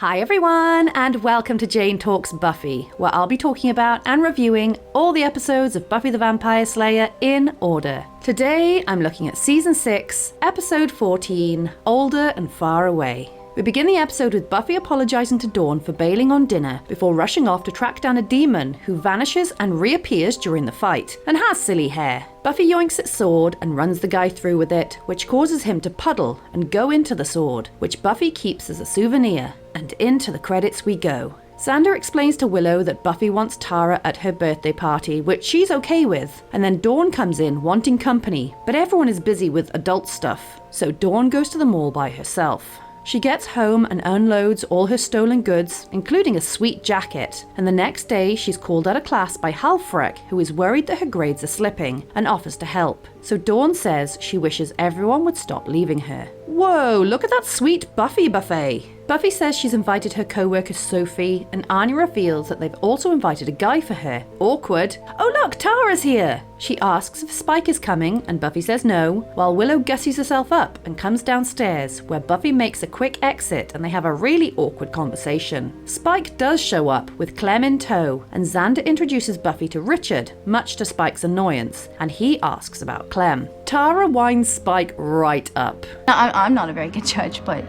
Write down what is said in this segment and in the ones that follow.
Hi everyone, and welcome to Jane Talks Buffy, where I'll be talking about and reviewing all the episodes of Buffy the Vampire-Slayer in order. Today, I'm looking at Season 6, Episode 14, Older and Far Away. We begin the episode with Buffy apologising to Dawn for bailing on dinner before rushing off to track down a demon who vanishes and reappears during the fight and has silly hair. Buffy yoinks its sword and runs the guy through with it, which causes him to puddle and go into the sword, which Buffy keeps as a souvenir. And into the credits we go. Xander explains to Willow that Buffy wants Tara at her birthday party, which she's okay with, and then Dawn comes in wanting company, but everyone is busy with adult stuff, so Dawn goes to the mall by herself. She gets home and unloads all her stolen goods, including a sweet jacket, and the next day she's called out of class by Halfrek, who is worried that her grades are slipping, and offers to help. So Dawn says she wishes everyone would stop leaving her. Whoa, look at that sweet Buffy buffet! Buffy says she's invited her co-worker Sophie, and Anya reveals that they've also invited a guy for her. Awkward. Oh look, Tara's here! She asks if Spike is coming, and Buffy says no, while Willow gussies herself up and comes downstairs, where Buffy makes a quick exit and they have a really awkward conversation. Spike does show up, with Clem in tow, and Xander introduces Buffy to Richard, much to Spike's annoyance, and he asks about Clem. Tara winds Spike right up. I'm not a very good judge, but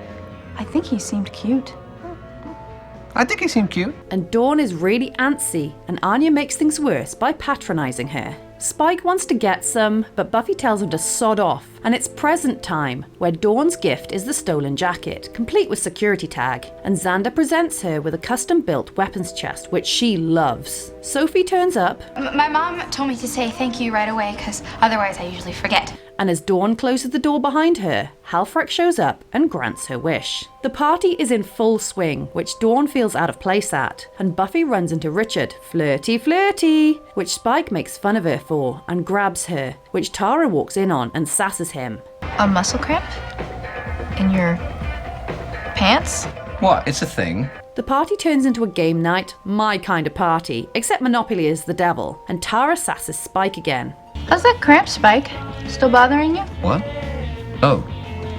I think he seemed cute. I think he seemed cute. And Dawn is really antsy, and Anya makes things worse by patronising her. Spike wants to get some, but Buffy tells him to sod off, and it's present time, where Dawn's gift is the stolen jacket, complete with security tag, and Xander presents her with a custom-built weapons chest, which she loves. Sophie turns up, My mom told me to say thank you right away, because otherwise I usually forget. and as Dawn closes the door behind her, Halfrek shows up and grants her wish. The party is in full swing, which Dawn feels out of place at, and Buffy runs into Richard, flirty flirty, which Spike makes fun of her for, and grabs her, which Tara walks in on and sasses him. A muscle cramp? In your pants? What? It's a thing. The party turns into a game night, my kind of party, except Monopoly is the devil, and Tara sasses Spike again. How's that cramp, Spike? Still bothering you? What? Oh,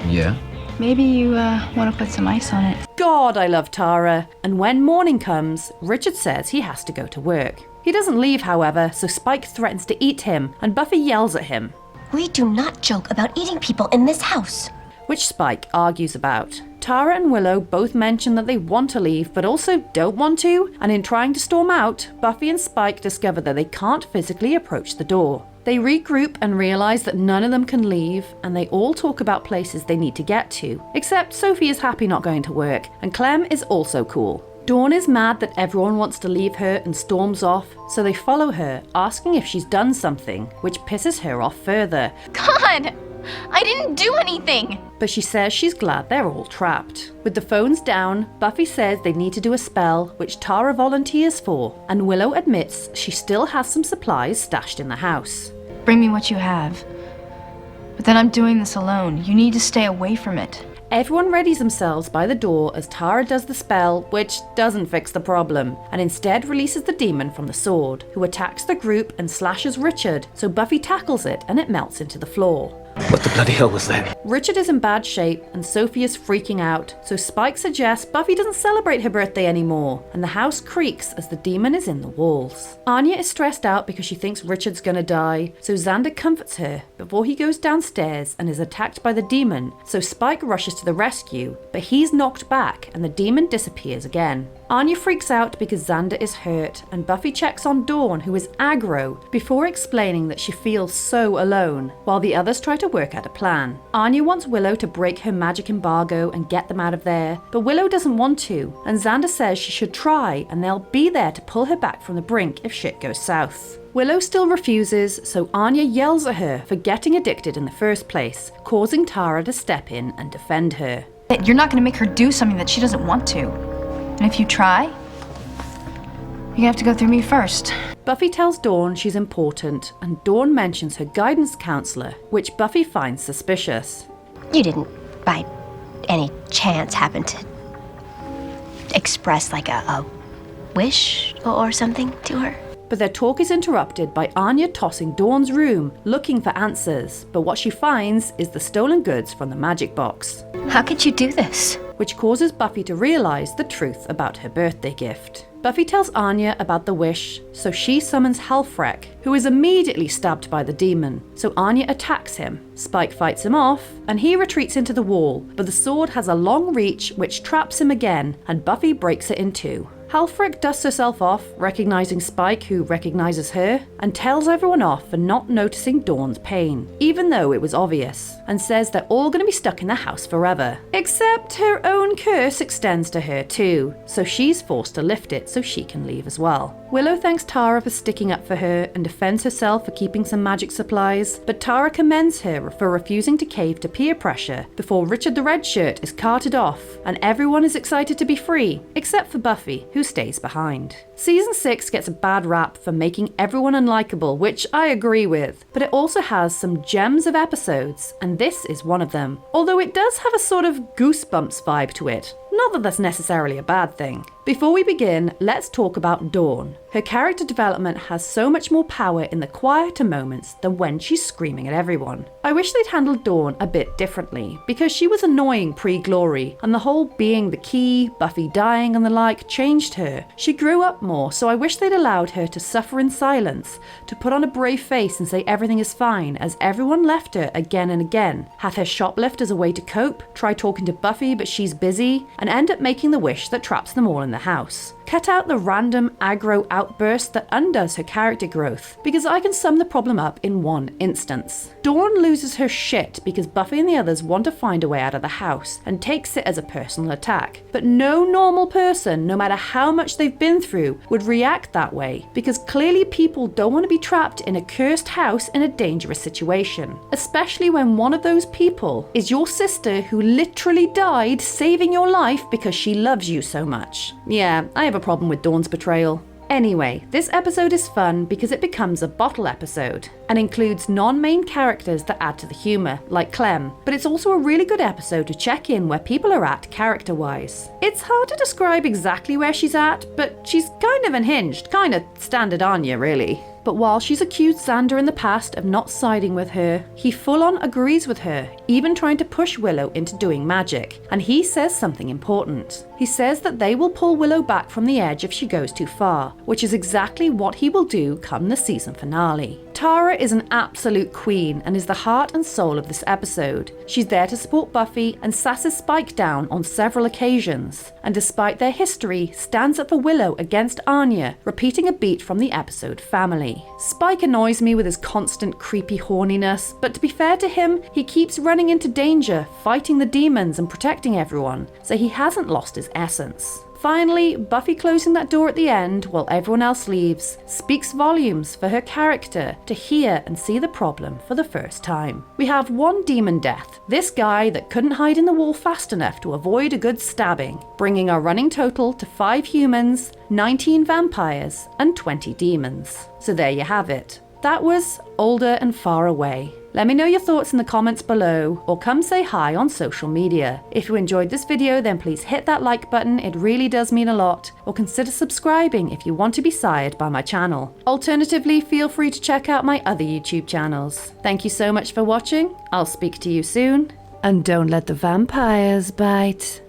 yeah. Maybe you want to put some ice on it. God, I love Tara. And when morning comes, Richard says he has to go to work. He doesn't leave, however, so Spike threatens to eat him, and Buffy yells at him. We do not joke about eating people in this house. Which Spike argues about. Tara and Willow both mention that they want to leave, but also don't want to, and in trying to storm out, Buffy and Spike discover that they can't physically approach the door. They regroup and realise that none of them can leave, and they all talk about places they need to get to, except Sophie is happy not going to work, and Clem is also cool. Dawn is mad that everyone wants to leave her and storms off, so they follow her, asking if she's done something, which pisses her off further. God! I didn't do anything! But she says she's glad they're all trapped. With the phones down, Buffy says they need to do a spell, which Tara volunteers for, and Willow admits she still has some supplies stashed in the house. Bring me what you have. But then I'm doing this alone. You need to stay away from it. Everyone readies themselves by the door as Tara does the spell, which doesn't fix the problem, and instead releases the demon from the sword, who attacks the group and slashes Richard, so Buffy tackles it and it melts into the floor. What the bloody hell was that? Richard is in bad shape and Sophie is freaking out, so Spike suggests Buffy doesn't celebrate her birthday anymore, and the house creaks as the demon is in the walls. Anya is stressed out because she thinks Richard's gonna die, so Xander comforts her before he goes downstairs and is attacked by the demon, so Spike rushes to the rescue, but he's knocked back and the demon disappears again. Anya freaks out because Xander is hurt, and Buffy checks on Dawn, who is aggro, before explaining that she feels so alone, while the others try to work out a plan. Anya wants Willow to break her magic embargo and get them out of there, but Willow doesn't want to, and Xander says she should try, and they'll be there to pull her back from the brink if shit goes south. Willow still refuses, so Anya yells at her for getting addicted in the first place, causing Tara to step in and defend her. You're not going to make her do something that she doesn't want to. And if you try, you're gonna have to go through me first. Buffy tells Dawn she's important, and Dawn mentions her guidance councillor, which Buffy finds suspicious. You didn't, by any chance, happen to express like a wish or something to her? But their talk is interrupted by Anya tossing Dawn's room, looking for answers, but what she finds is the stolen goods from the magic box. How could you do this? which causes Buffy to realise the truth about her birthday gift. Buffy tells Anya about the wish, so she summons Halfrek, who is immediately stabbed by the demon. So Anya attacks him. Spike fights him off, and he retreats into the wall, but the sword has a long reach which traps him again, and Buffy breaks it in two. Halfrek dusts herself off, recognising Spike, who recognises her, and tells everyone off for not noticing Dawn's pain, even though it was obvious, and says they're all going to be stuck in the house forever. Except her own curse extends to her too, so she's forced to lift it so she can leave as well. Willow thanks Tara for sticking up for her and defends herself for keeping some magic supplies, but Tara commends her for refusing to cave to peer pressure before Richard the Redshirt is carted off, and everyone is excited to be free, except for Buffy, who stays behind. Season 6 gets a bad rap for making everyone unlikable, which I agree with, but it also has some gems of episodes, and this is one of them. Although it does have a sort of Goosebumps vibe to it. Not that that's necessarily a bad thing. Before we begin, let's talk about Dawn. Her character development has so much more power in the quieter moments than when she's screaming at everyone. I wish they'd handled Dawn a bit differently, because she was annoying pre-Glory, and the whole being the key, Buffy dying and the like changed her. She grew up more, so I wish they'd allowed her to suffer in silence, to put on a brave face and say everything is fine, as everyone left her again and again, had her shoplift as a way to cope, try talking to Buffy but she's busy, and end up making the wish that traps them all in the house. Cut out the random aggro outburst that undoes her character growth, because I can sum the problem up in one instance. Dawn loses her shit because Buffy and the others want to find a way out of the house and takes it as a personal attack. But no normal person, no matter how much they've been through, would react that way, because clearly people don't want to be trapped in a cursed house in a dangerous situation. Especially when one of those people is your sister who literally died saving your life because she loves you so much. Yeah, I have a problem with Dawn's betrayal. Anyway, this episode is fun because it becomes a bottle episode and includes non-main characters that add to the humour, like Clem, but it's also a really good episode to check in where people are at character-wise. It's hard to describe exactly where she's at, but she's kind of unhinged, kind of standard Anya really. But while she's accused Xander in the past of not siding with her, he full-on agrees with her, even trying to push Willow into doing magic, and he says something important. He says that they will pull Willow back from the edge if she goes too far, which is exactly what he will do come the season finale. Tara is an absolute queen and is the heart and soul of this episode. She's there to support Buffy and sasses Spike down on several occasions, and despite their history, stands up for Willow against Anya, repeating a beat from the episode Family. Spike annoys me with his constant creepy horniness, but to be fair to him, he keeps running into danger, fighting the demons and protecting everyone, so he hasn't lost his essence. Finally, Buffy closing that door at the end while everyone else leaves speaks volumes for her character to hear and see the problem for the first time. We have one demon death, this guy that couldn't hide in the wall fast enough to avoid a good stabbing, bringing our running total to 5 humans, 19 vampires, and 20 demons. So there you have it. That was Older and Far Away. Let me know your thoughts in the comments below, or come say hi on social media. If you enjoyed this video, then please hit that like button, it really does mean a lot, or consider subscribing if you want to be sired by my channel. Alternatively, feel free to check out my other YouTube channels. Thank you so much for watching, I'll speak to you soon, and don't let the vampires bite.